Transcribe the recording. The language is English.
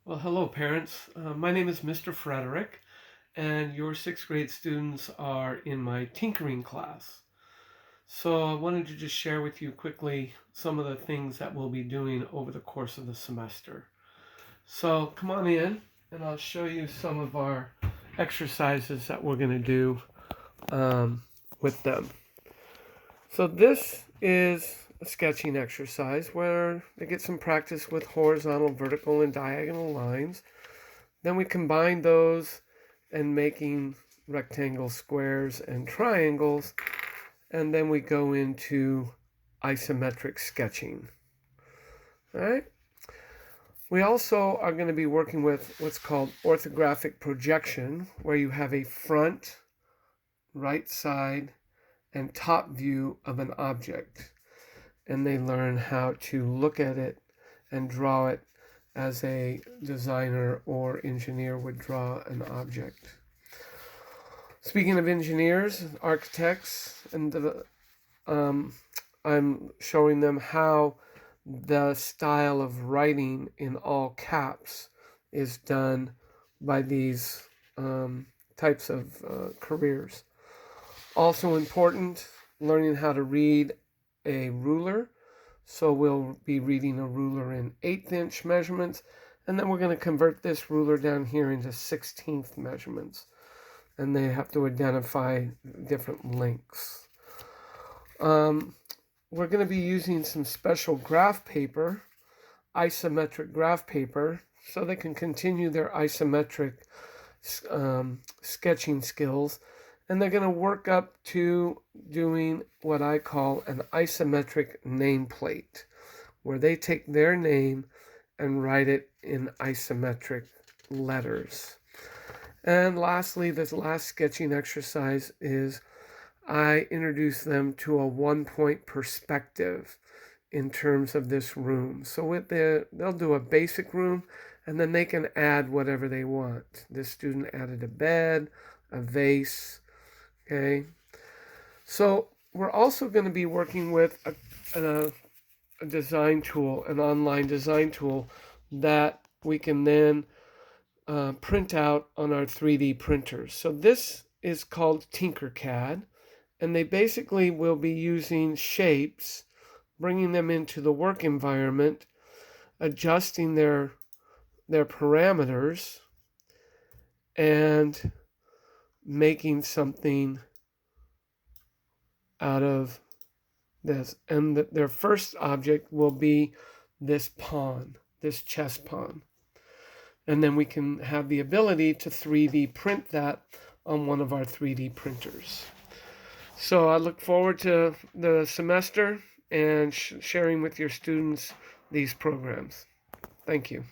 Well, hello, parents. My name is Mr. Frederick, and your sixth grade students are in my tinkering class. So I wanted to just share with you quickly some of the things that we'll be doing over the course of the semester. So come on in, and I'll show you some of our exercises that we're going to do with them. So this is a sketching exercise where they get some practice with horizontal, vertical, and diagonal lines. Then we combine those and making rectangles, squares, and triangles. And then we go into isometric sketching. All right. We also are going to be working with what's called orthographic projection, where you have a front, right side, and top view of an object. And they learn how to look at it and draw it as a designer or engineer would draw an object. Speaking of engineers, architects, and I'm showing them how the style of writing in all caps is done by these types of careers. Also important, learning how to read a ruler. So we'll be reading a ruler in 1/8" measurements, and then we're going to convert this ruler down here into 1/16 measurements. And they have to identify different lengths. We're going to be using some special graph paper, isometric graph paper, so they can continue their isometric sketching skills. And they're going to work up to doing what I call an isometric nameplate, where they take their name and write it in isometric letters. And lastly, this last sketching exercise is I introduce them to a 1-point perspective in terms of this room. So they'll do a basic room, and then they can add whatever they want. This student added a bed, a vase, okay? So we're also going to be working with a design tool, an online design tool that we can then print out on our 3D printers. So this is called Tinkercad, and they basically will be using shapes, bringing them into the work environment, adjusting their parameters, and making something out of this. And their first object will be this pawn, this chess pawn. And then we can have the ability to 3D print that on one of our 3D printers. So I look forward to the semester and sharing with your students these programs. Thank you.